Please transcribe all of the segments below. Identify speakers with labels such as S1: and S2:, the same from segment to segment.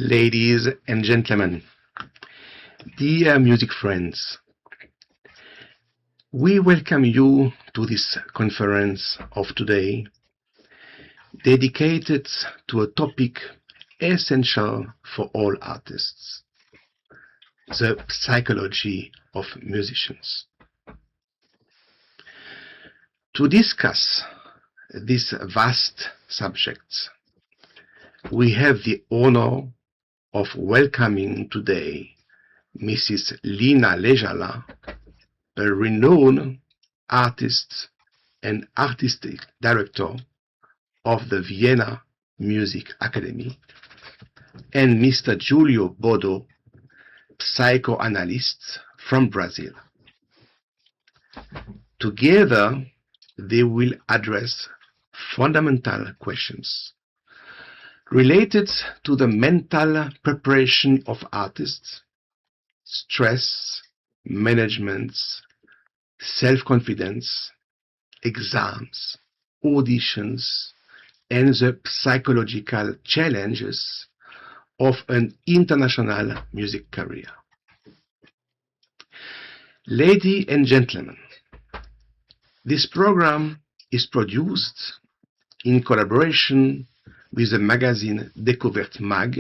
S1: Ladies and gentlemen, dear music friends, we welcome you to this conference of today, dedicated to a topic essential for all artists, the psychology of musicians. To discuss this vast subject, we have the honor of welcoming today Mrs. Liina Leijala, a renowned artist and artistic director of the Vienna Music Academy, and Mr. Julio Bodo, psychoanalyst from Brazil. Together, they will address fundamental questions related to the mental preparation of artists, stress, management, self-confidence, exams, auditions, and the psychological challenges of an international music career. Ladies and gentlemen, this program is produced in collaboration with the magazine Découverte Mag,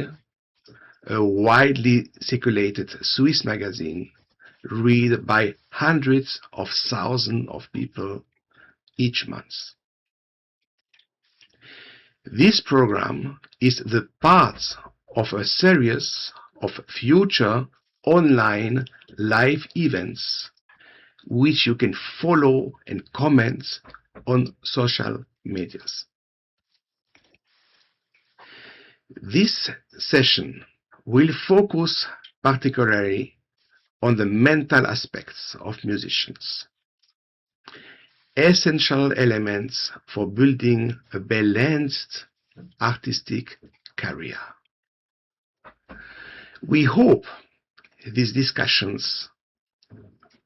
S1: a widely circulated Swiss magazine read by hundreds of thousands of people each month. This program is the part of a series of future online live events which you can follow and comment on social medias. This session will focus particularly on the mental aspects of musicians, essential elements for building a balanced artistic career. We hope these discussions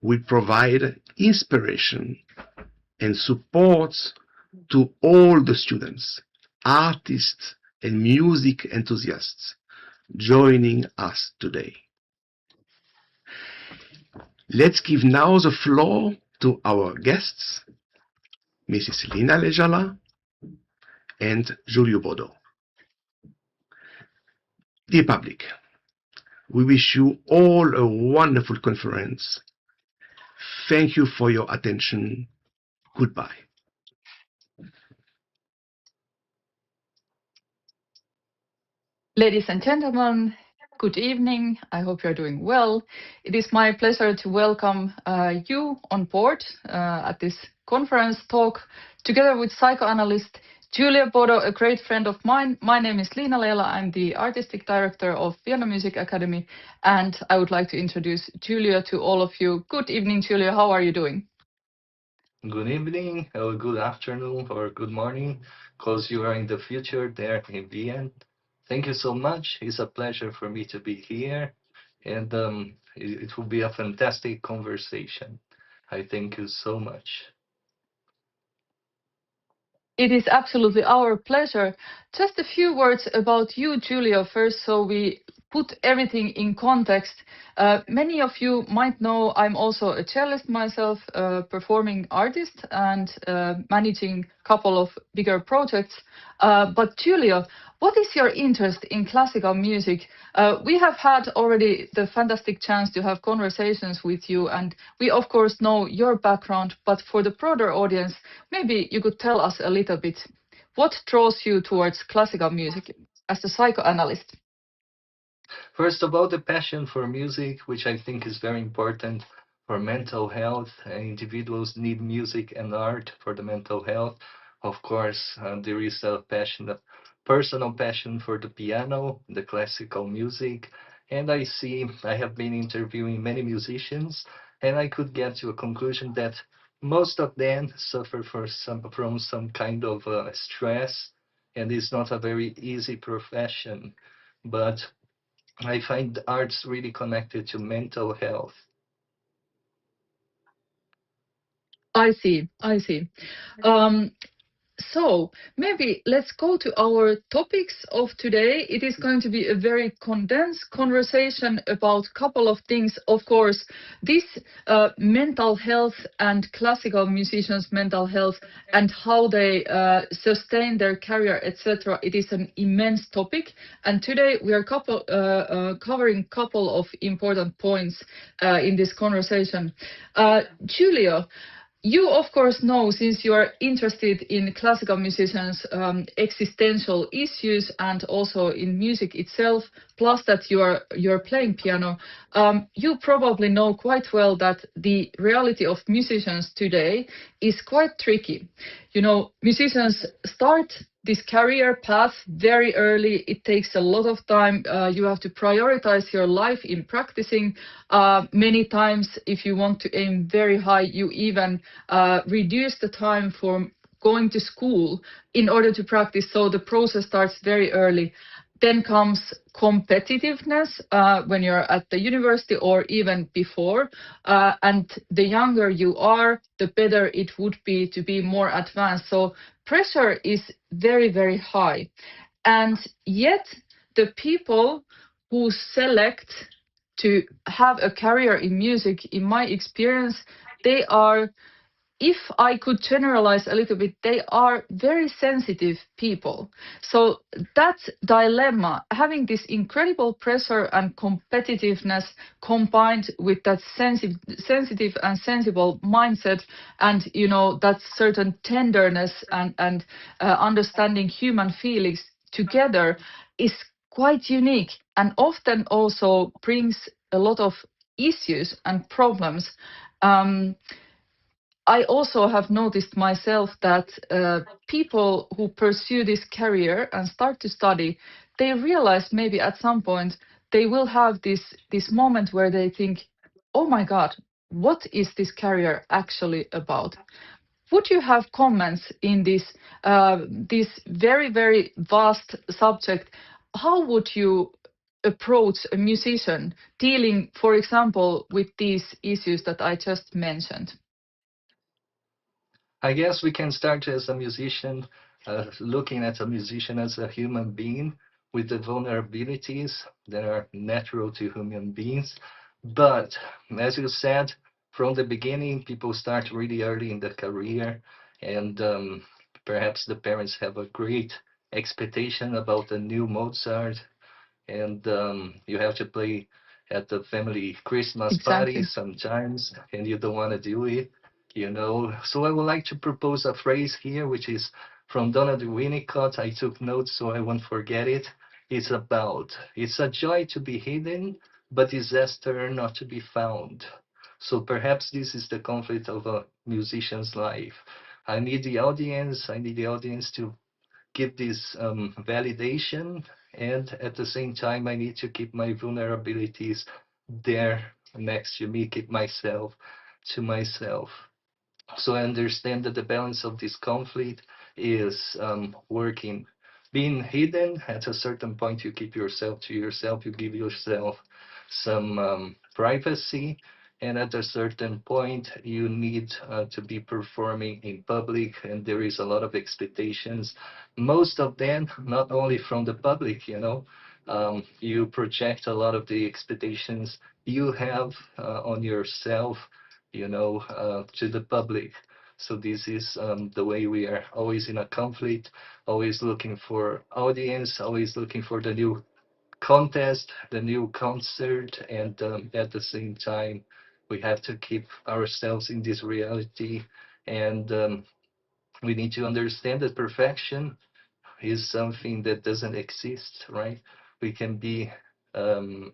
S1: will provide inspiration and support to all the students, artists, and music enthusiasts joining us today. Let's give now the floor to our guests, Mrs. Liina Leijala and Julio Bodo. Dear public, we wish you all a wonderful conference. Thank you for your attention. Goodbye.
S2: Ladies and gentlemen, good evening. I hope you're doing well. It is my pleasure to welcome you on board at this conference talk together with psychoanalyst Julio Bodo, a great friend of mine. My name is Liina Leijala. I'm the artistic director of Vienna Music Academy, and I would like to introduce Julio to all of you. Good evening, Julio. How are you doing?
S3: Good evening, or good afternoon, or good morning, because you are in the future there in Vienna. Thank you so much. It's a pleasure for me to be here, and it will be a fantastic conversation. I thank you so much.
S2: It is absolutely our pleasure. Just a few words about you, Julio, first, so we put everything in context. Many of you might know I'm also a cellist myself, a performing artist, and managing a couple of bigger projects. But Julio, what is your interest in classical music? We have had already the fantastic chance to have conversations with you, and we of course know your background, but for the broader audience, maybe you could tell us a little bit, what draws you towards classical music as a psychoanalyst?
S3: First of all, the passion for music, which I think is very important for mental health. Individuals need music and art for the mental health. Of course, there is a passion, a personal passion for the piano, the classical music. And I have been interviewing many musicians, and I could get to a conclusion that most of them suffer from some kind of stress, and it's not a very easy profession. But I find arts really connected to mental health.
S2: I see. Um, So maybe let's go to our topics of today. It is going to be a very condensed conversation about a couple of things. Of course, this mental health and classical musicians' mental health and how they sustain their career, etc. It is an immense topic, and today we are covering a couple of important points in this conversation. Julio, you, of course, know, since you are interested in classical musicians' existential issues and also in music itself, plus that you're playing piano, you probably know quite well that the reality of musicians today is quite tricky. You know, musicians start this career path very early. It takes a lot of time. You have to prioritize your life in practicing. Many times, if you want to aim very high, you even reduce the time for going to school in order to practice. So the process starts very early. Then comes competitiveness when you're at the university or even before. And the younger you are, the better it would be to be more advanced. So pressure is very, very high. And yet, the people who select to have a career in music, in my experience, they are, if I could generalize a little bit, they are very sensitive people. So that dilemma, having this incredible pressure and competitiveness combined with that sensitive and sensible mindset, and you know that certain tenderness and understanding human feelings together, is quite unique and often also brings a lot of issues and problems. Um, I also have noticed myself that people who pursue this career and start to study, they realize maybe at some point they will have this moment where they think, "Oh my God, what is this career actually about?" Would you have comments in this very, very vast subject? How would you approach a musician dealing, for example, with these issues that I just mentioned?
S3: I guess we can start as a musician, looking at a musician as a human being with the vulnerabilities that are natural to human beings. But as you said, from the beginning, people start really early in the career, and perhaps the parents have a great expectation about the new Mozart, and you have to play at the family Christmas party
S2: Exactly.
S3: sometimes, and you don't want to do it, you know. So I would like to propose a phrase here, which is from Donald Winnicott. I took notes so I won't forget it. It's a joy to be hidden, but disaster not to be found. So perhaps this is the conflict of a musician's life. I need the audience to give this validation, and at the same time I need to keep my vulnerabilities there next to me, keep myself to myself. So I understand that the balance of this conflict is working, being hidden. At a certain point you keep yourself to yourself, you give yourself some privacy, and at a certain point you need to be performing in public, and there is a lot of expectations, most of them not only from the public, you know. You project a lot of the expectations you have on yourself, you know, to the public. So this is the way we are always in a conflict, always looking for audience, always looking for the new contest, the new concert, and at the same time, we have to keep ourselves in this reality, and we need to understand that perfection is something that doesn't exist, right? We can be um,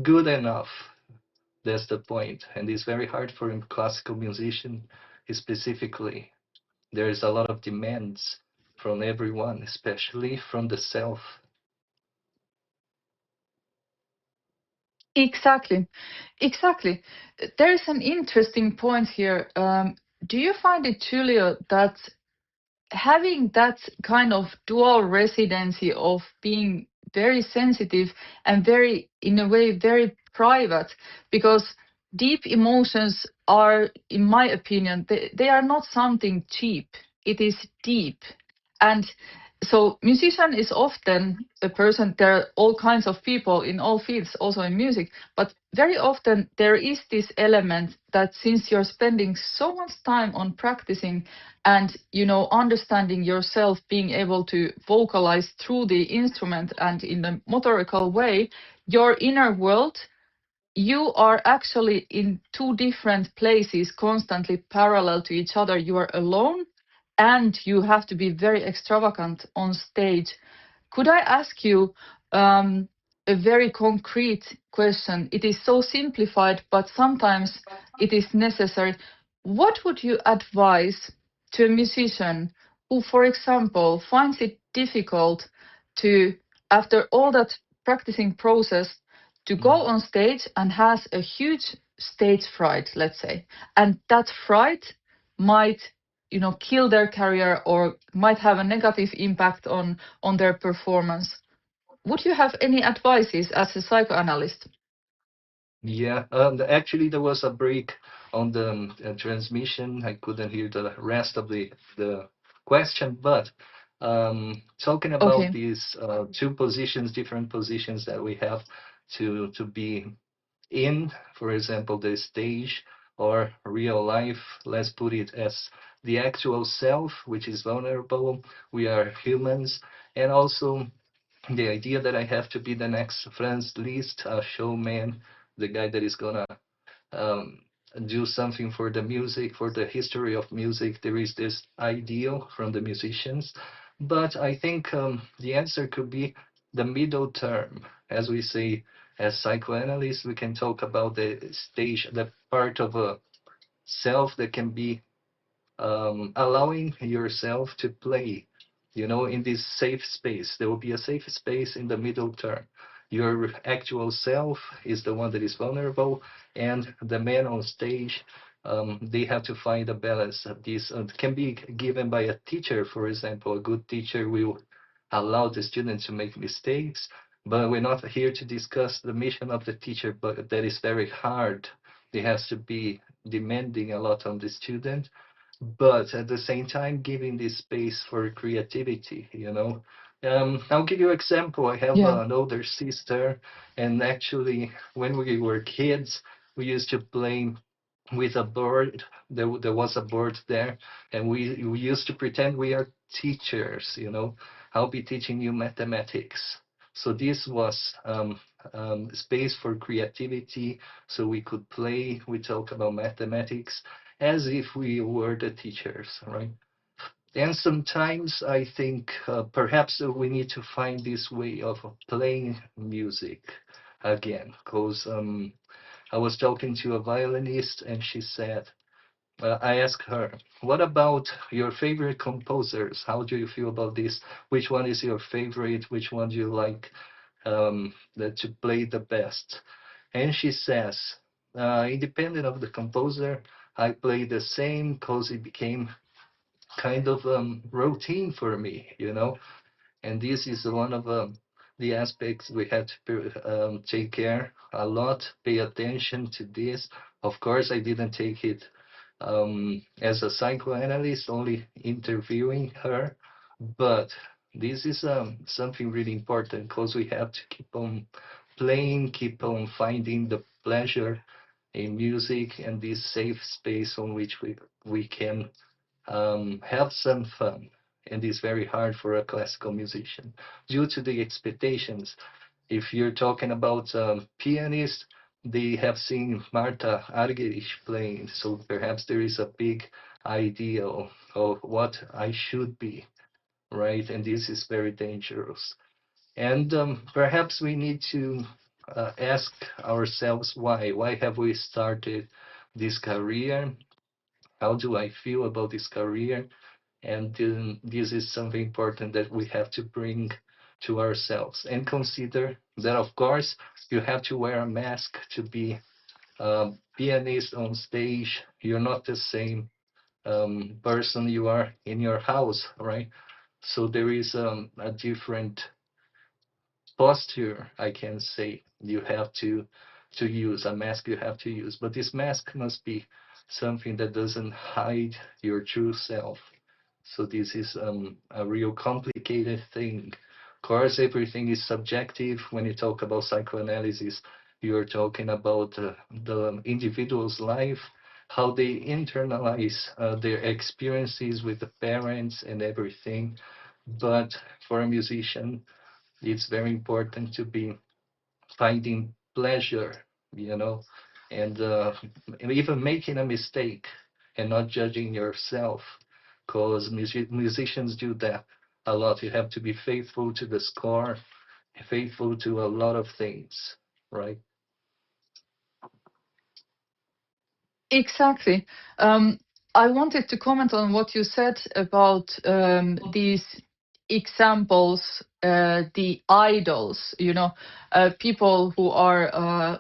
S3: good enough. That's the point, and it's very hard for a classical musician, specifically. There is a lot of demands from everyone, especially from the self.
S2: Exactly, exactly. There is an interesting point here. Do you find it, Julio, that having that kind of dual residency of being very sensitive and very, in a way, very private, because deep emotions are, in my opinion, they are not something cheap. It is deep. And so musician is often a person, there are all kinds of people in all fields, also in music, but very often there is this element that since you're spending so much time on practicing and understanding yourself, being able to vocalize through the instrument and in a motorical way, your inner world, you are actually in two different places constantly parallel to each other. You are alone and you have to be very extravagant on stage. Could I ask you a very concrete question? It is so simplified, but sometimes it is necessary. What would you advise to a musician who, for example, finds it difficult to, after all that practicing process, to go
S3: Mhm.
S2: on stage and has a huge stage fright, let's say, and that fright might kill their career or might have a negative impact on their performance? Would you have any advices as a psychoanalyst?
S3: Yeah, actually, there was a break on the transmission. I couldn't hear the rest of the question, but talking about
S2: Okay.
S3: these two positions, different positions that we have to be in, for example, the stage or real life. Let's put it as the actual self, which is vulnerable. We are humans, and also the idea that I have to be the next Franz Liszt showman, the guy that is gonna um, do something for the music, for the history of music. There is this ideal from the musicians, but I think the answer could be the middle term. As we say, as psychoanalysts, we can talk about the stage, the part of a self that can be allowing yourself to play, in this safe space. There will be a safe space in the middle term. Your actual self is the one that is vulnerable, and the man on stage, they have to find a balance. This can be given by a teacher, for example. A good teacher will allow the student to make mistakes, but we're not here to discuss the mission of the teacher, but that is very hard. They has to be demanding a lot on the student, but at the same time giving this space for creativity. I'll give you an example. I have
S2: Yeah.
S3: an older sister, and actually when we were kids, we used to play with a board. There was a board there, and we used to pretend we are teachers. I'll be teaching you mathematics. So this was space for creativity, so we could play. We talk about mathematics as if we were the teachers, right? And sometimes I think perhaps we need to find this way of playing music again, because I was talking to a violinist, and she said, I asked her, what about your favorite composers? How do you feel about this? Which one is your favorite? Which one do you like to play the best? And she says, independent of the composer, I play the same because it became kind of routine for me. And this is one of the aspects we have to take care a lot, pay attention to this. Of course, I didn't take it as a psychoanalyst, only interviewing her, but this is something really important because we have to keep on playing, keep on finding the pleasure in music and this safe space on which we can have some fun. And it's very hard for a classical musician due to the expectations. If you're talking about pianists, they have seen Marta Argerich playing, so perhaps there is a big ideal of what I should be, right? And this is very dangerous. And perhaps we need to ask ourselves why. Why have we started this career? How do I feel about this career? And this is something important that we have to bring to ourselves and consider that, of course, you have to wear a mask to be a pianist on stage. You're not the same person you are in your house, right? So there is a different posture, I can say, you have to use a mask you have to use, but this mask must be something that doesn't hide your true self. So this is a real complicated thing. Of course, everything is subjective. When you talk about psychoanalysis, you're talking about the individual's life, how they internalize their experiences with the parents and everything. But for a musician, it's very important to be finding pleasure, you know, and even making a mistake and not judging yourself, because musicians do that a lot. You have to be faithful to the score, faithful to a lot of things, right?
S2: Exactly. Um, I wanted to comment on what you said about these examples, the idols, people who are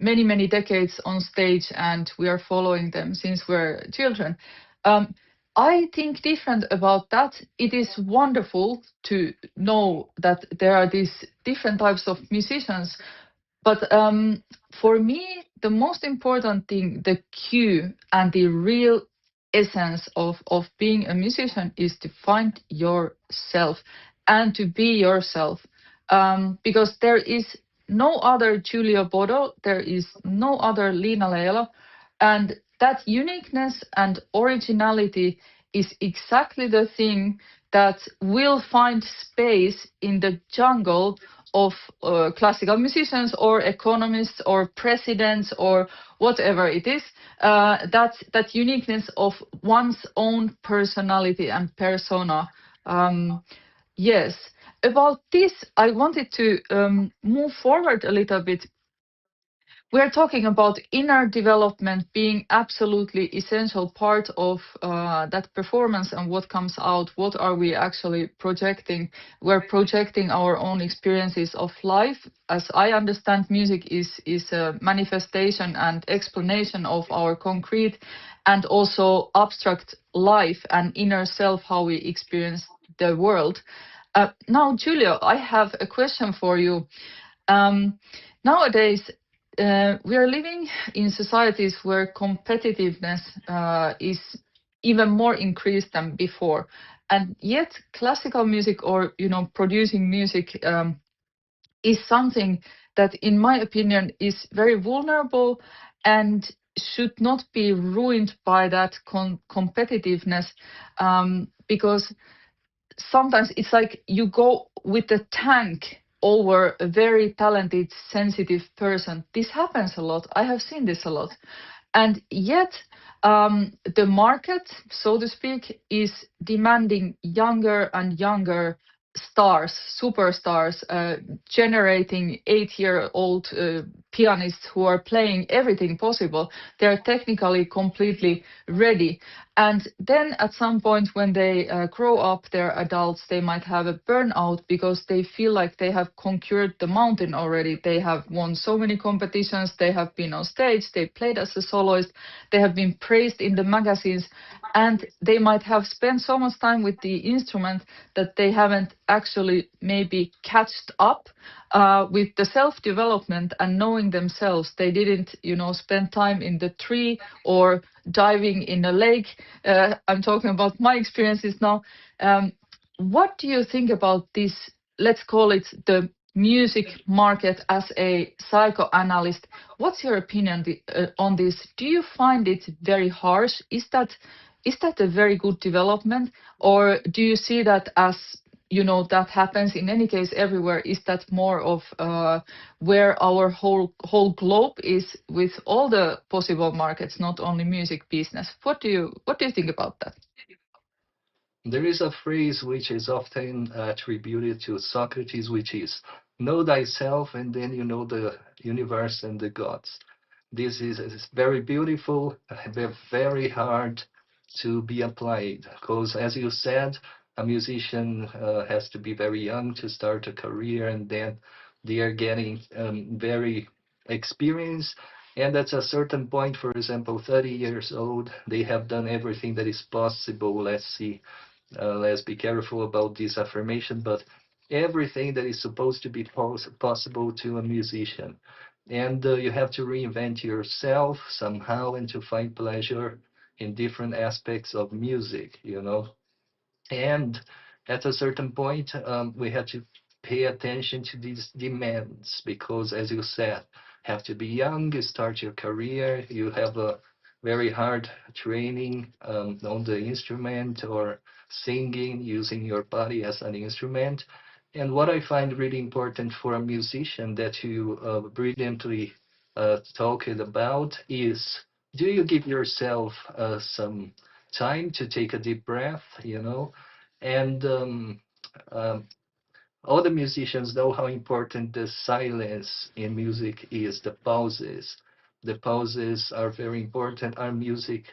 S2: many, many decades on stage and we are following them since we're children. Um, I think different about that. It is wonderful to know that there are these different types of musicians, but for me, the most important thing, the cue and the real essence of being a musician is to find yourself and to be yourself. Because there is no other Julio Bodo, there is no other Liina Leijala, and that uniqueness and originality is exactly the thing that will find space in the jungle of classical musicians or economists or presidents or whatever it is, that uniqueness of one's own personality and persona. Yes, about this, I wanted to move forward a little bit. We're talking about inner development being absolutely essential part of that performance and what comes out. What are we actually projecting? We're projecting our own experiences of life. As I understand, music is a manifestation and explanation of our concrete and also abstract life and inner self, how we experience the world. Now, Julio, I have a question for you. Um, Nowadays, we are living in societies where competitiveness is even more increased than before, and yet classical music or producing music is something that, in my opinion, is very vulnerable and should not be ruined by that competitiveness, because sometimes it's like you go with a tank over a very talented, sensitive person. This happens a lot. I have seen this a lot. And yet, the market, so to speak, is demanding younger and younger stars, superstars, generating 8-year-old pianists who are playing everything possible. They're technically completely ready. And then at some point when they grow up, they're adults, they might have a burnout because they feel like they have conquered the mountain already. They have won so many competitions, they have been on stage, they played as a soloist, they have been praised in the magazines, and they might have spent so much time with the instrument that they haven't actually maybe catched up with the self-development and knowing themselves. They didn't, spend time in the tree or diving in a lake. I'm talking about my experiences now. What do you think about this? Let's call it the music market as a psychoanalyst. What's your opinion on this? Do you find it very harsh? Is that a very good development, or do you see that as that happens in any case everywhere? Is that more of where our whole globe is with all the possible markets, not only music business? What do you think about that?
S3: There is a phrase which is often attributed to Socrates, which is know thyself and then you know the universe and the gods. This is very beautiful, very hard to be applied because, as you said, a musician has to be very young to start a career, and then they are getting very experienced. And at a certain point, for example, 30 years old, they have done everything that is possible. Let's see, let's be careful about this affirmation, but everything that is supposed to be possible to a musician. And you have to reinvent yourself somehow and to find pleasure in different aspects of music, And at a certain point, we have to pay attention to these demands because, as you said, have to be young, you start your career, you have a very hard training on the instrument or singing, using your body as an instrument. And what I find really important for a musician that you brilliantly talked about is, do you give yourself some time to take a deep breath, and um, all the musicians know how important the silence in music is, the pauses. The pauses are very important, are music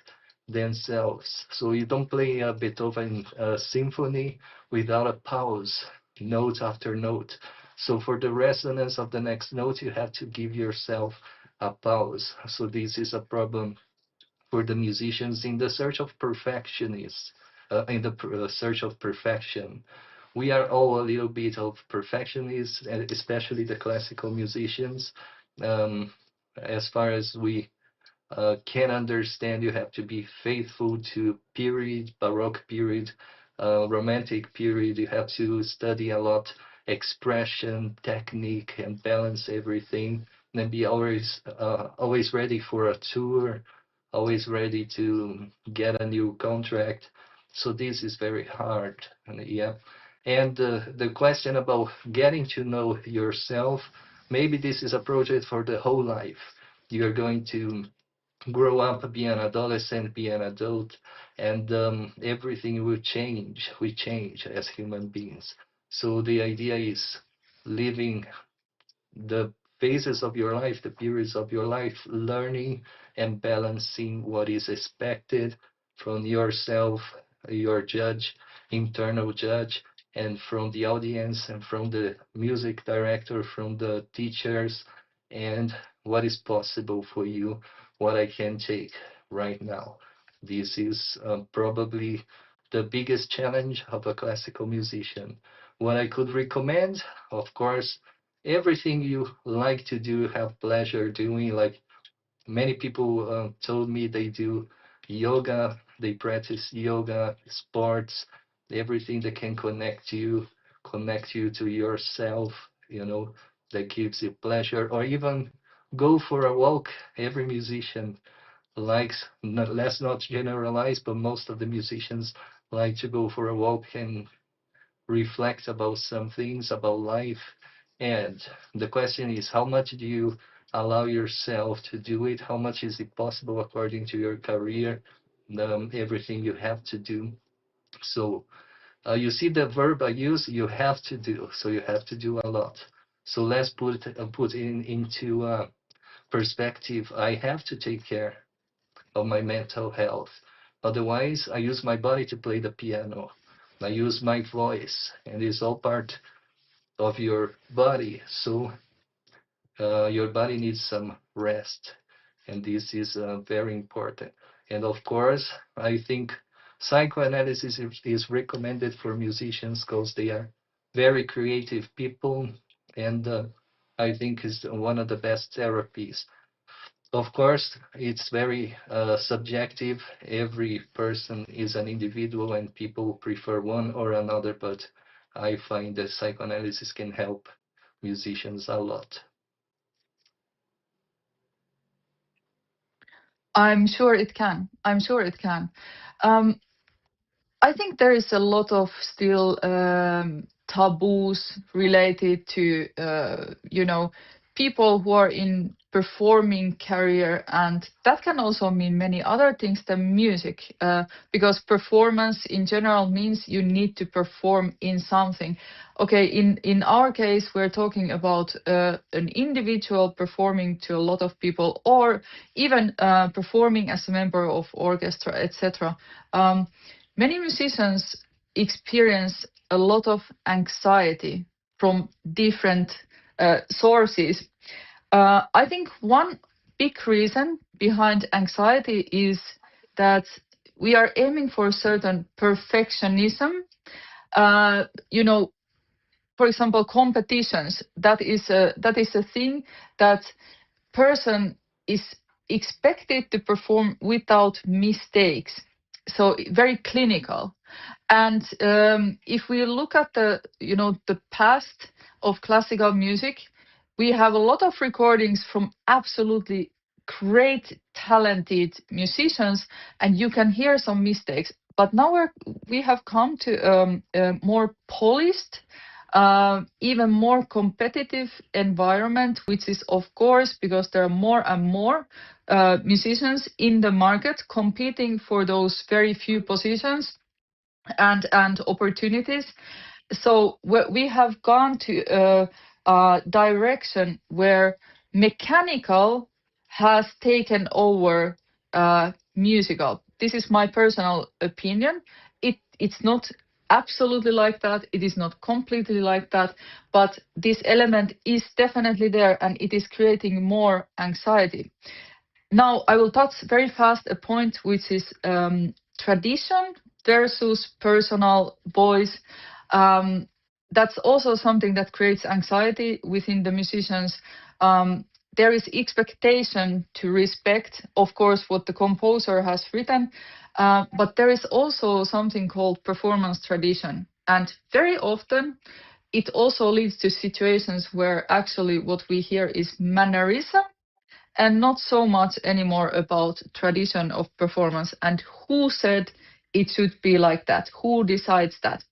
S3: themselves. So you don't play a Beethoven symphony without a pause, note after note. So for the resonance of the next note, you have to give yourself a pause. So this is a problem for the musicians in the search of perfectionists, in the search of perfection. We are all a little bit of perfectionists, and especially the classical musicians. Um, as far as we can understand, you have to be faithful to period, Baroque period, Romantic period. You have to study a lot expression, technique, and balance everything, and be always ready for a tour, always ready to get a new contract. So this is very hard, and yeah. And the question about getting to know yourself, maybe this is a project for the whole life. You're going to grow up, be an adolescent, be an adult, and everything will change. We change as human beings. So the idea is living the phases of your life, the periods of your life, learning and balancing what is expected from yourself, your judge, internal judge, and from the audience, and from the music director, from the teachers, and what is possible for you, what I can take right now. This is probably the biggest challenge of a classical musician. What I could recommend, of course, everything you like to do, have pleasure doing. Like many people told me they do yoga, they practice yoga, sports, everything that can connect you to yourself, that gives you pleasure, or even go for a walk. Every musician likes, let's not generalize, but most of the musicians like to go for a walk and reflect about some things about life. And the question is, how much do you allow yourself to do it? How much is it possible according to your career, everything you have to do? So you see the verb I use, you have to do. So you have to do a lot. So let's put into perspective. I have to take care of my mental health. Otherwise, I use my body to play the piano. I use my voice, and it's all part of your body. So your body needs some rest, and this is very important. And of course, I think psychoanalysis is recommended for musicians because they are very creative people, and I think is one of the best therapies. Of course, it's very subjective. Every person is an individual and people prefer one or another, but I find that psychoanalysis can help musicians a lot.
S2: I'm sure it can. I'm sure it can. Um, I think there is a lot of still taboos related to, people who are in performing career, and that can also mean many other things than music, because performance in general means you need to perform in something. Okay, in our case, we're talking about an individual performing to a lot of people, or even performing as a member of orchestra, etc. Many musicians experience a lot of anxiety from different sources. I think one big reason behind anxiety is that we are aiming for a certain perfectionism. Uh, you know, for example, competitions. That is a thing that person is expected to perform without mistakes. so very clinical. And if we look at the past of classical music, we have a lot of recordings from absolutely great, talented musicians, and you can hear some mistakes. But now we have come to a more polished, even more competitive environment, which is of course because there are more and more musicians in the market competing for those very few positions and opportunities. So we have gone to a direction where mechanical has taken over musical. This is my personal opinion. It's not absolutely like that. It is not completely like that, but this element is definitely there, and it is creating more anxiety. Now, I will touch very fast a point, which is tradition versus personal voice. That's also something that creates anxiety within the musicians. There is expectation to respect, of course, what the composer has written, but there is also something called performance tradition. And very often, it also leads to situations where actually what we hear is mannerism and not so much anymore about tradition of performance and who said it should be like that, who decides that.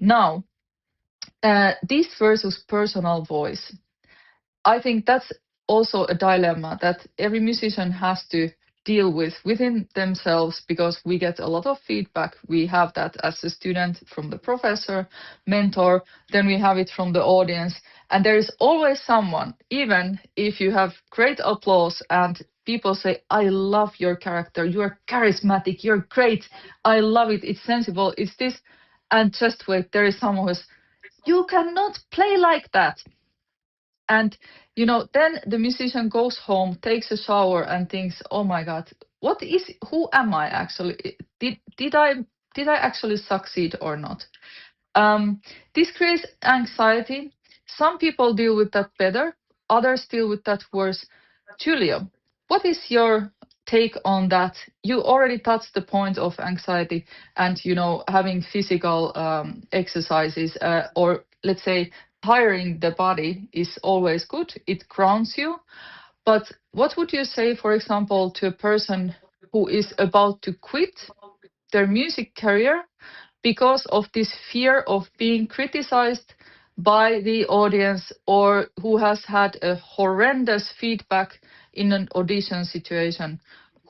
S2: Now, this versus personal voice, I think that's also a dilemma that every musician has to deal with within themselves, because we get a lot of feedback. We have that as a student from the professor, mentor, then we have it from the audience. And there is always someone, even if you have great applause and people say, I love your character, you're charismatic, you're great, I love it, it's sensible, it's this. And just wait, there is someone who's, you cannot play like that. And then the musician goes home, takes a shower, and thinks, "Oh my God, what is? Who am I actually? Did I actually succeed or not?" Um, this creates anxiety. Some people deal with that better, others deal with that worse. Julio, what is your take on that? You already touched the point of anxiety and having physical exercises, or let's say tiring the body is always good. It grounds you. But what would you say, for example, to a person who is about to quit their music career because of this fear of being criticized by the audience, or who has had a horrendous feedback in an audition situation,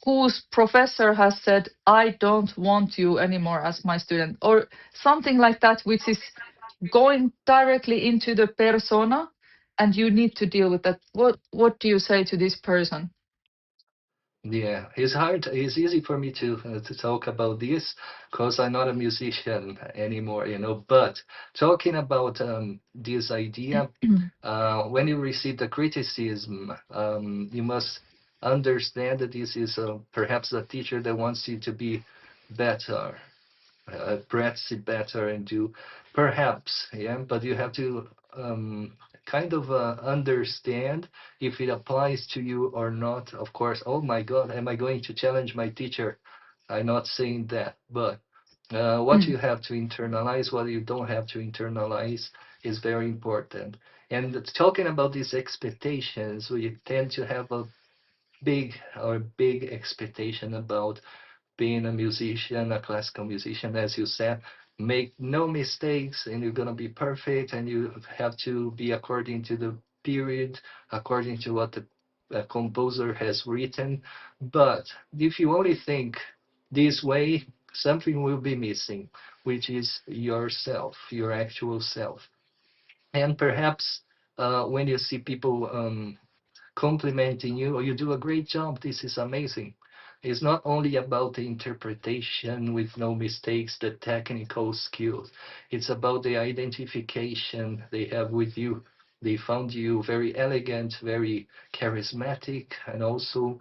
S2: whose professor has said, I don't want you anymore as my student, or something like that, which is going directly into the persona, and you need to deal with that. What do you say to this person?
S3: Yeah, it's hard. It's easy for me to talk about this because I'm not a musician anymore, you know. But talking about this idea, when you receive the criticism, you must understand that this is perhaps a teacher that wants you to be better, practice it better and do perhaps, yeah, but you have to kind of understand if it applies to you or not. Of course, oh my God, am I going to challenge my teacher? I'm not saying that, but what you have to internalize, what you don't have to internalize is very important. And talking about these expectations, we tend to have a big expectation about being a musician, a classical musician, as you said, make no mistakes and you're going to be perfect and you have to be according to the period, according to what the composer has written. But if you only think this way, something will be missing, which is yourself, your actual self. And perhaps when you see people complimenting you, or you do a great job, this is amazing. It's not only about the interpretation with no mistakes, the technical skills. It's about the identification they have with you. They found you very elegant, very charismatic, and also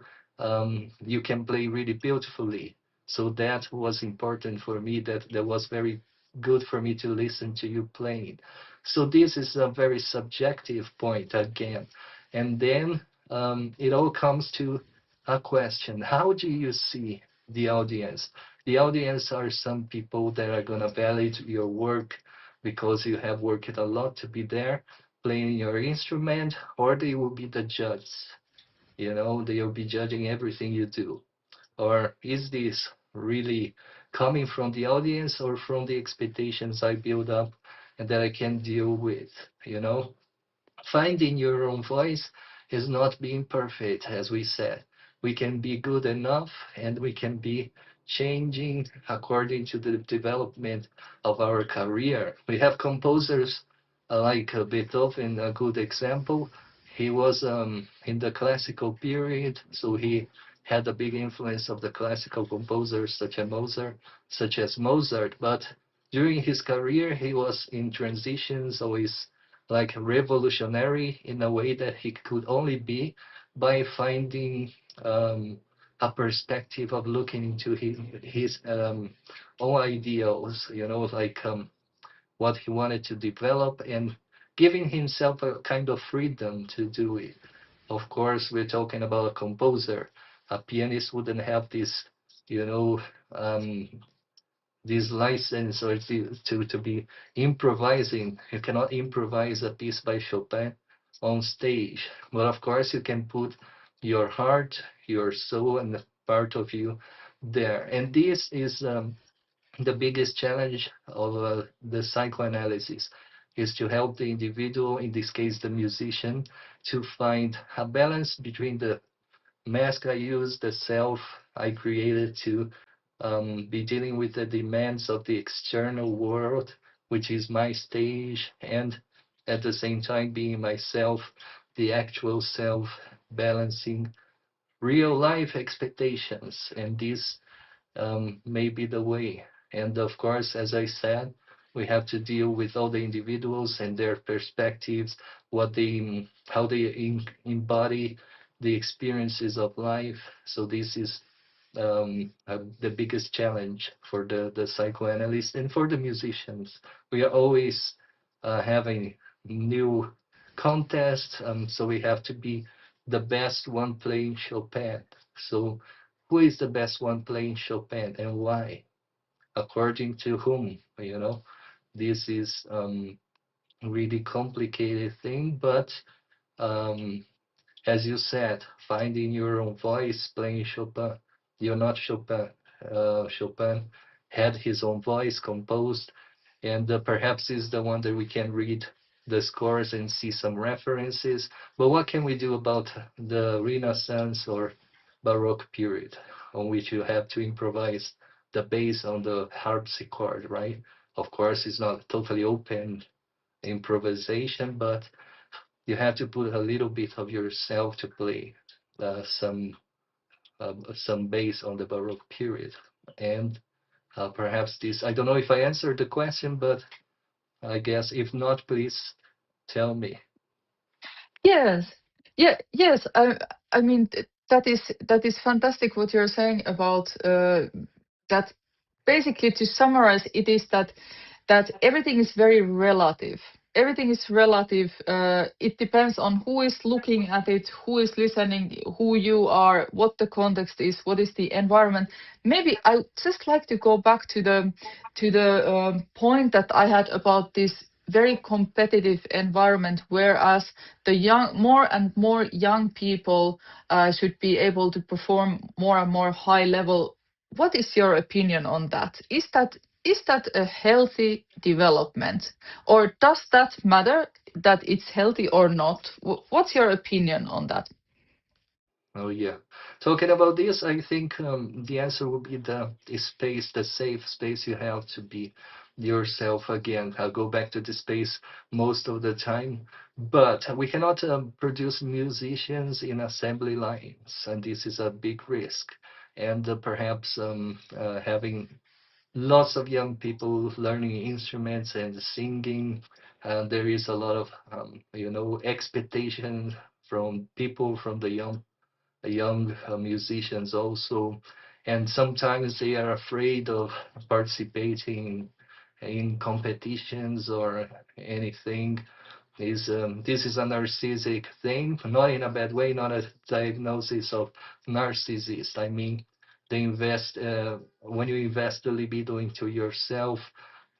S3: you can play really beautifully. So that was important for me. That was very good for me to listen to you playing. So this is a very subjective point again. And then it all comes to a question. How do you see the audience? The audience are some people that are gonna validate your work because you have worked a lot to be there playing your instrument, or they will be the judge. They'll be judging everything you do. Or is this really coming from the audience or from the expectations I build up and that I can deal with? You know, Finding your own voice is not being perfect, as we said. We can be good enough and we can be changing according to the development of our career. We have composers like Beethoven, a good example. He was in the classical period, so he had a big influence of the classical composers such as Mozart. But during his career, he was in transitions, always like revolutionary in a way that he could only be by finding a perspective of looking into his own ideals, what he wanted to develop and giving himself a kind of freedom to do it. Of course, we're talking about a composer. A pianist wouldn't have you know, um, this license or to be improvising. You cannot improvise a piece by Chopin on stage. But of course, you can put your heart, your soul, and a part of you there. And this is the biggest challenge of the psychoanalysis is to help the individual, in this case the musician, to find a balance between the mask I use, the self I created to be dealing with the demands of the external world, which is my stage, and at the same time being myself, the actual self, balancing real life expectations. And this may be the way. And of course, as I said, we have to deal with all the individuals and their perspectives, how they embody the experiences of life. So this is the biggest challenge for the psychoanalyst and for the musicians. We are always having new contests, so we have to be the best one playing Chopin. So who is the best one playing Chopin and why? According to whom? This is really complicated thing, but um, as you said, finding your own voice playing Chopin. You're not Chopin. Chopin had his own voice composed, and perhaps is the one that we can read the scores and see some references. But what can we do about the Renaissance or Baroque period, on which you have to improvise the bass on the harpsichord, right? Of course, it's not totally open improvisation, but you have to put a little bit of yourself to play some bass on the Baroque period. And perhaps this, I don't know if I answered the question, but I guess if not, please tell me.
S2: Yes, yes. I mean, that is fantastic what you're saying about that. Basically, to summarize, it is that everything is very relative. Everything is relative. It depends on who is looking at it, who is listening, who you are, what the context is, what is the environment. Maybe I just like to go back to the point that I had about this very competitive environment, whereas the more and more young people should be able to perform more and more high level. What is your opinion on that? Is that a healthy development, or does that matter that it's healthy or not? What's your opinion on that?
S3: Oh yeah. Talking about this, I think the answer will be the space, the safe space you have to be yourself again. I'll go back to the space most of the time, but we cannot produce musicians in assembly lines, and this is a big risk. And perhaps having lots of young people learning instruments and singing. There is a lot of expectation from people, from the young musicians also, and sometimes they are afraid of participating in competitions or anything. This is a narcissistic thing, not in a bad way, not a diagnosis of narcissist. I mean, they invest when you invest the libido into yourself,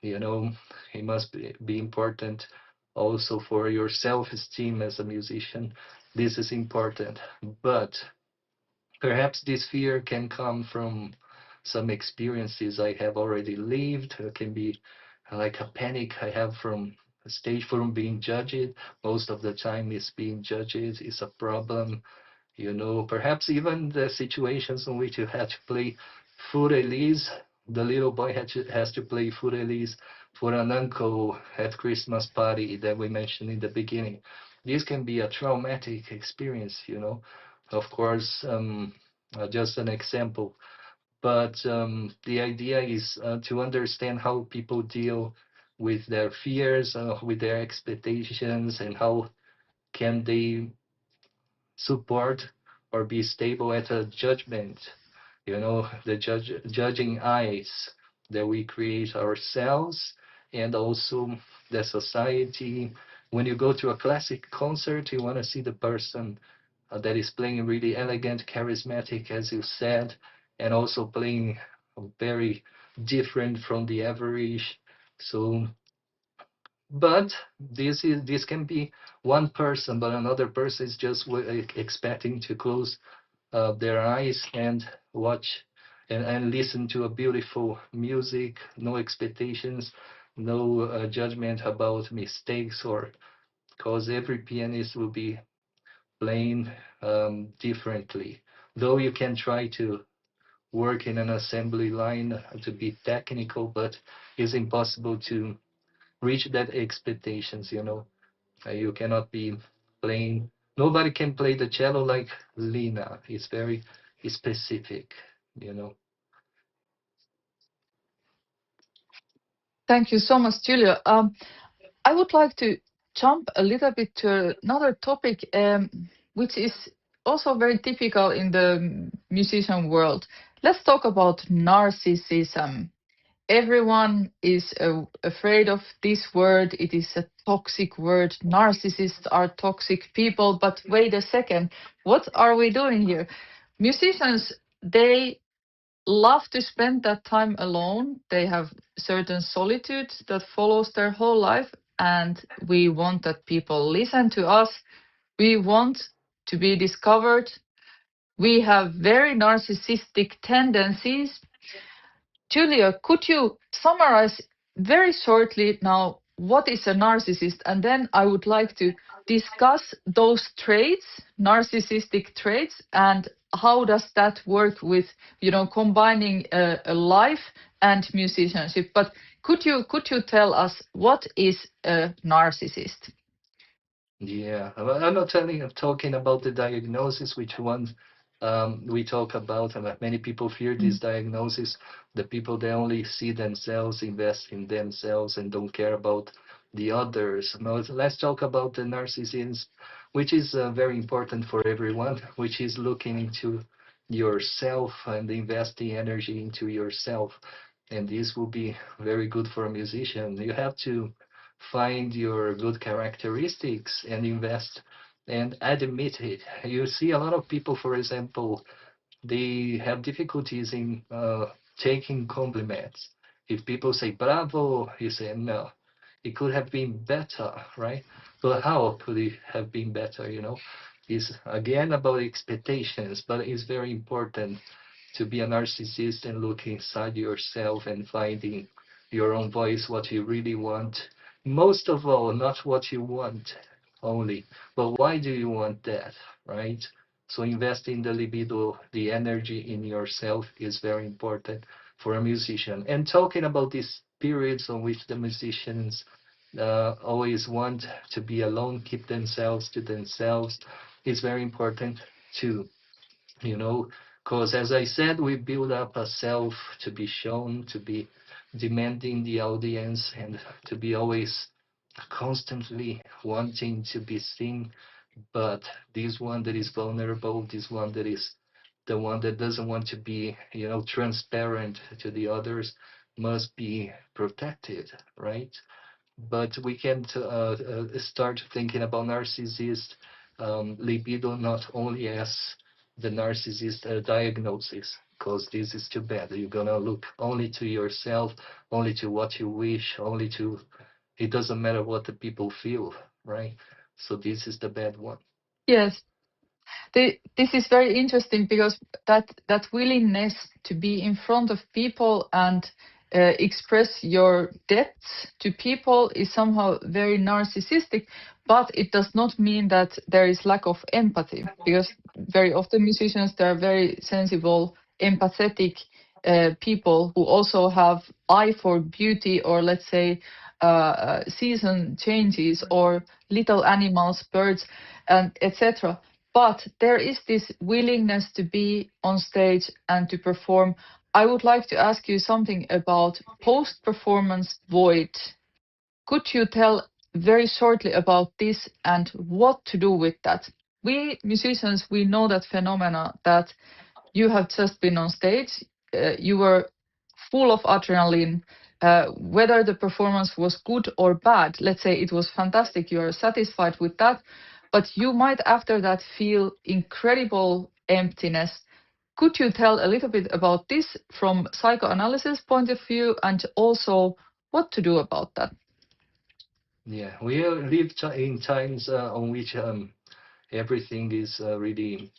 S3: you know, it must be important also for your self-esteem as a musician. This is important, but perhaps this fear can come from some experiences I have already lived. It can be like a panic I have from stage, from being judged. Most of the time is being judged is a problem. You know, perhaps even the situations in which you had to play food Elise, the little boy has to play food Elise for an uncle at Christmas party that we mentioned in the beginning. This can be a traumatic experience, you know. Of course, just an example, but the idea is to understand how people deal with their fears, with their expectations, and how can they support or be stable at a judgment, you know, the judging eyes that we create ourselves and also the society. When you go to a classic concert, you want to see the person that is playing really elegant, charismatic, as you said, and also playing very different from the average. So but this can be one person, but another person is just expecting to close their eyes and watch and listen to a beautiful music, no expectations, no judgment about mistakes, or because every pianist will be playing differently. Though you can try to work in an assembly line to be technical, but it's impossible to reach that expectations, you know. You cannot be playing. Nobody can play the cello like Liina. It's very specific, you know.
S2: Thank you so much, Julia. I would like to jump a little bit to another topic, which is also very typical in the musician world. Let's talk about narcissism. Everyone is afraid of this word. It is a toxic word. Narcissists are toxic people. But wait a second, what are we doing here? Musicians, they love to spend that time alone. They have certain solitude that follows their whole life, and we want that people listen to us. We want to be discovered. We have very narcissistic tendencies. Julia, could you summarize very shortly now what is a narcissist? And then I would like to discuss those traits, narcissistic traits, and how does that work with, combining a life and musicianship. But could you tell us what is a narcissist?
S3: Yeah, I'm not talking about the diagnosis, which one we talk about, and many people fear this diagnosis. The people they only see themselves, invest in themselves, and don't care about the others. Now, let's talk about the narcissism, which is very important for everyone, which is looking into yourself and investing energy into yourself. And this will be very good for a musician. You have to find your good characteristics and invest and admit it. You see a lot of people, for example, they have difficulties in taking compliments. If people say bravo, you say no, it could have been better, right? But how could it have been better? You know, it's again about expectations, but it's very important to be a narcissist and look inside yourself and finding your own voice, what you really want. Most of all, not what you want only, but why do you want that, right? So investing the libido, the energy in yourself is very important for a musician. And talking about these periods on which the musicians always want to be alone, keep themselves to themselves, is very important too, you know, because as I said, we build up a self to be shown, to be demanding the audience, and to be always constantly wanting to be seen. But this one that is vulnerable, this one that is the one that doesn't want to be, you know, transparent to the others, must be protected, right? But we can start thinking about narcissist libido not only as the narcissist diagnosis. because this is too bad. You're gonna look only to yourself, only to what you wish, only to, it doesn't matter what the people feel, right? So this is the bad one.
S2: Yes. This is very interesting because that willingness to be in front of people and express your depths to people is somehow very narcissistic, but it does not mean that there is lack of empathy, because very often musicians, they are very sensible, empathetic people who also have eye for beauty, or let's say season changes or little animals, birds, and etc. But there is this willingness to be on stage and to perform. I would like to ask you something about post-performance void. Could you tell very shortly about this and what to do with that? We musicians, we know that phenomena that you have just been on stage, you were full of adrenaline, whether the performance was good or bad. Let's say it was fantastic, you are satisfied with that, but you might after that feel incredible emptiness. Could you tell a little bit about this from psychoanalysis point of view, and also what to do about that?
S3: Yeah, we live in times on which everything is really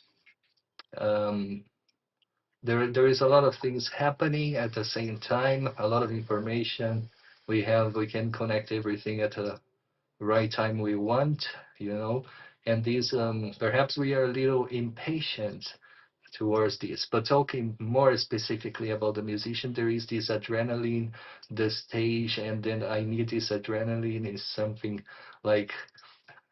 S3: um, there is a lot of things happening at the same time, a lot of information. We can connect everything at the right time we want, you know. And these perhaps we are a little impatient towards this. But talking more specifically about the musician, there is this adrenaline, the stage, and then I need this adrenaline is something like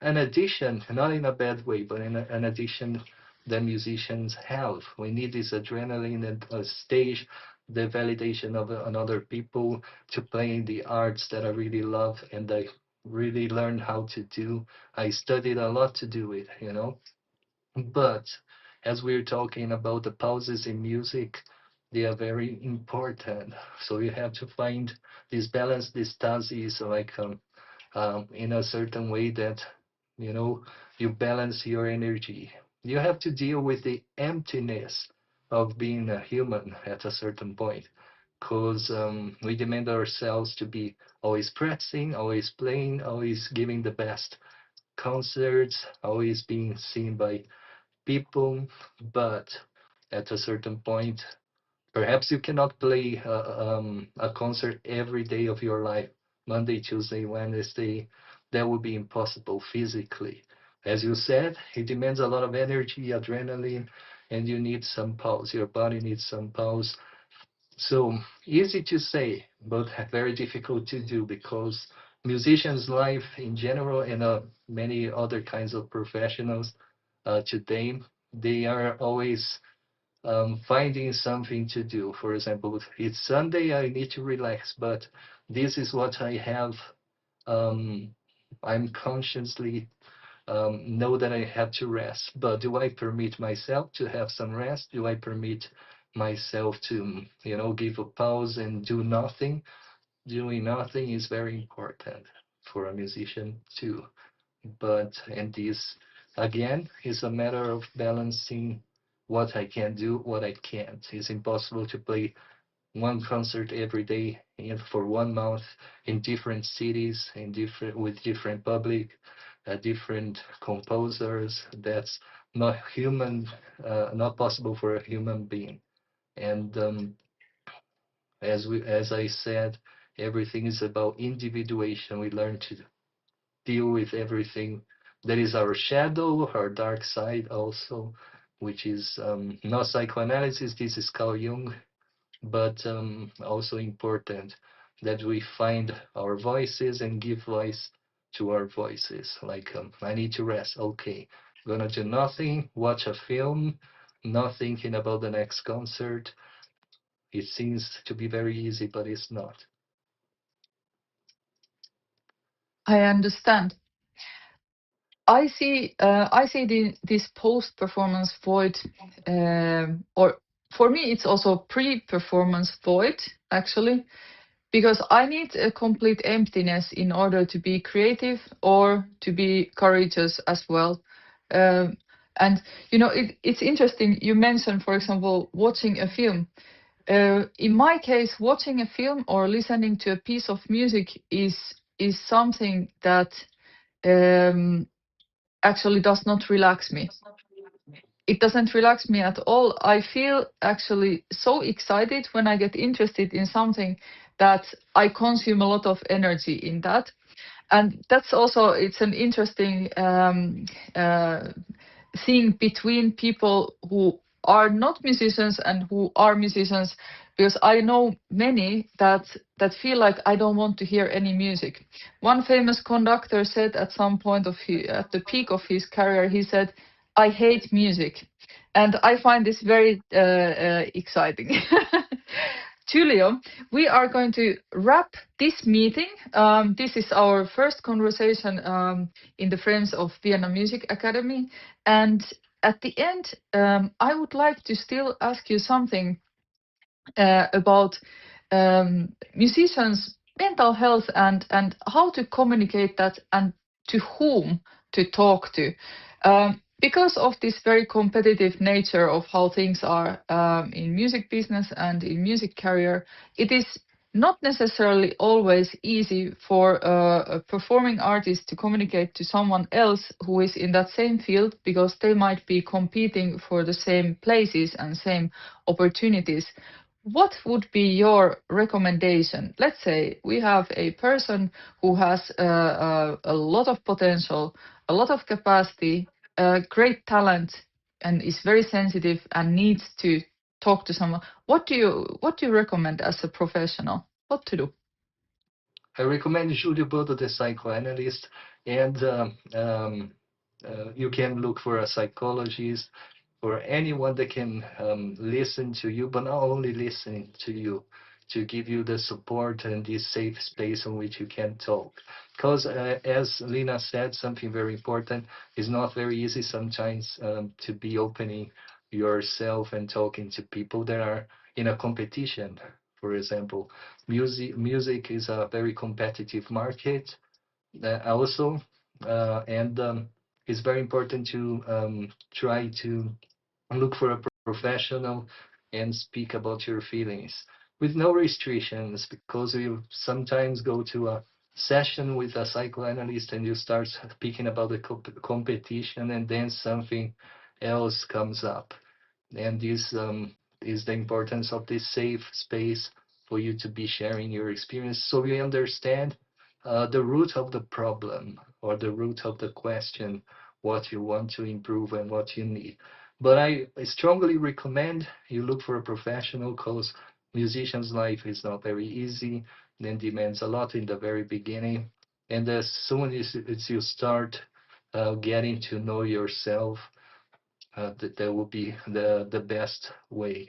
S3: an addition, not in a bad way, but an addition that musicians have. We need this adrenaline and a stage, the validation of another people to play in the arts that I really love and I really learned how to do. I studied a lot to do it, you know. But as we're talking about the pauses in music, they are very important. So you have to find this balance, this stasis, like in a certain way that you know you balance your energy. You have to deal with the emptiness of being a human at a certain point, because we demand ourselves to be always practicing, always playing, always giving the best concerts, always being seen by people. But at a certain point, perhaps you cannot play a concert every day of your life, Monday, Tuesday, Wednesday. That would be impossible physically. As you said, it demands a lot of energy, adrenaline, and you need some pause. Your body needs some pause. So easy to say, but very difficult to do because musicians' life in general and many other kinds of professionals today, they are always finding something to do. For example, it's Sunday, I need to relax, but this is what I have. Um, I'm consciously know that I have to rest, but do I permit myself to have some rest? Do I permit myself to, you know, give a pause and do nothing? Doing nothing is very important for a musician too. But and this again is a matter of balancing what I can do, what I can't. It's impossible to play one concert every day for 1 month in different cities, in different with different public, different composers. That's not human, not possible for a human being. And as I said, everything is about individuation. We learn to deal with everything that is our shadow, our dark side also, which is not psychoanalysis. This is Carl Jung, but also important that we find our voices and give voice to our voices. Like, I need to rest. Okay, gonna do nothing, watch a film, not thinking about the next concert. It seems to be very easy, but it's not.
S2: I understand. I see this post-performance void, or for me, it's also pre-performance void, actually, because I need a complete emptiness in order to be creative or to be courageous as well. Um, And it's interesting. You mentioned, for example, watching a film. In my case, watching a film or listening to a piece of music is something that um, actually does not relax me. It doesn't relax me at all. I feel actually so excited when I get interested in something that I consume a lot of energy in that. And that's also, it's an interesting thing between people who are not musicians and who are musicians, because I know many that feel like I don't want to hear any music. One famous conductor said at some point at the peak of his career, he said, "I hate music," and I find this very exciting. Julio, we are going to wrap this meeting. This is our first conversation in the frames of Vienna Music Academy. And at the end, I would like to still ask you something about musicians' mental health and how to communicate that and to whom to talk to. Because of this very competitive nature of how things are in music business and in music career, it is not necessarily always easy for a performing artist to communicate to someone else who is in that same field, because they might be competing for the same places and same opportunities. What would be your recommendation? Let's say we have a person who has a lot of potential, a lot of capacity, great talent, and is very sensitive and needs to talk to someone. What do you recommend as a professional? What to do?
S3: I recommend Julio Bodo, the psychoanalyst, and you can look for a psychologist or anyone that can listen to you, but not only listening to you, to give you the support and this safe space in which you can talk. Because as Liina said, something very important, is not very easy sometimes to be opening yourself and talking to people that are in a competition. For example, music is a very competitive market also, and it's very important to try to look for a professional and speak about your feelings with no restrictions, because you sometimes go to a session with a psychoanalyst and you start speaking about the competition, and then something else comes up. And this is the importance of this safe space for you to be sharing your experience, so we understand the root of the problem or the root of the question, what you want to improve and what you need. But I strongly recommend you look for a professional, because musician's life is not very easy, then demands a lot in the very beginning. And as soon as you start getting to know yourself, that will be the best way,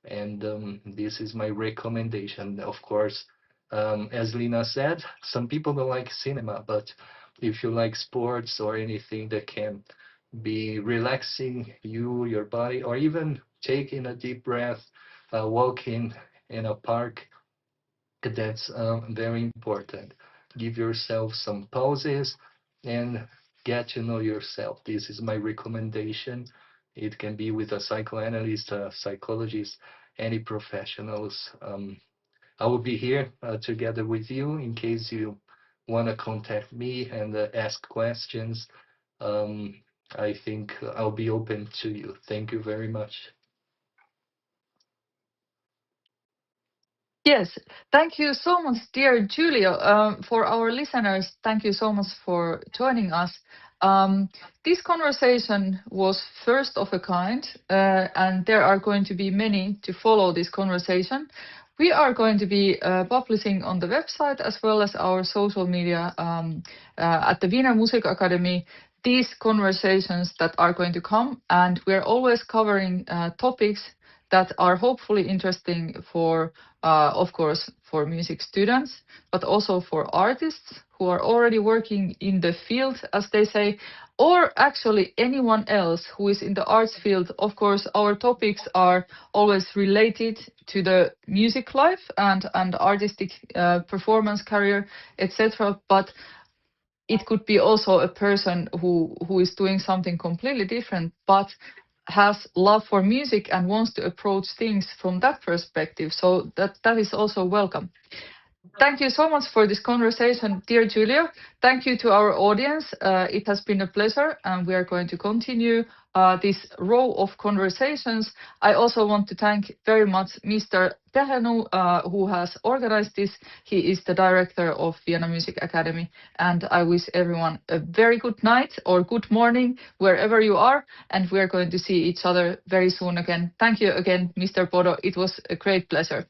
S3: And this is my recommendation. Of course, as Liina said, some people don't like cinema, but if you like sports or anything that can be relaxing you, your body, or even taking a deep breath, walking in a park, that's very important. Give yourself some pauses and get to know yourself. This is my recommendation. It can be with a psychoanalyst, a psychologist, any professionals. I will be here together with you in case you want to contact me and ask questions. Um, I think I'll be open to you. Thank you very much.
S2: Yes, thank you so much, dear Julio. For our listeners, thank you so much for joining us. This conversation was first of a kind, and there are going to be many to follow this conversation. We are going to be publishing on the website as well as our social media at the Vienna Music Academy these conversations that are going to come, and we're always covering topics that are hopefully interesting for of course, for music students, but also for artists who are already working in the field, as they say, or actually anyone else who is in the arts field. Of course, our topics are always related to the music life and artistic performance career, etc. But it could be also a person who is doing something completely different, but has love for music and wants to approach things from that perspective. So that is also welcome. Thank you so much for this conversation, dear Julio. Thank you to our audience. It has been a pleasure, and we are going to continue this row of conversations. I also want to thank very much Mr. Tehenu, who has organized this. He is the director of Vienna Music Academy, and I wish everyone a very good night or good morning, wherever you are, and we are going to see each other very soon again. Thank you again, Mr. Bodo. It was a great pleasure.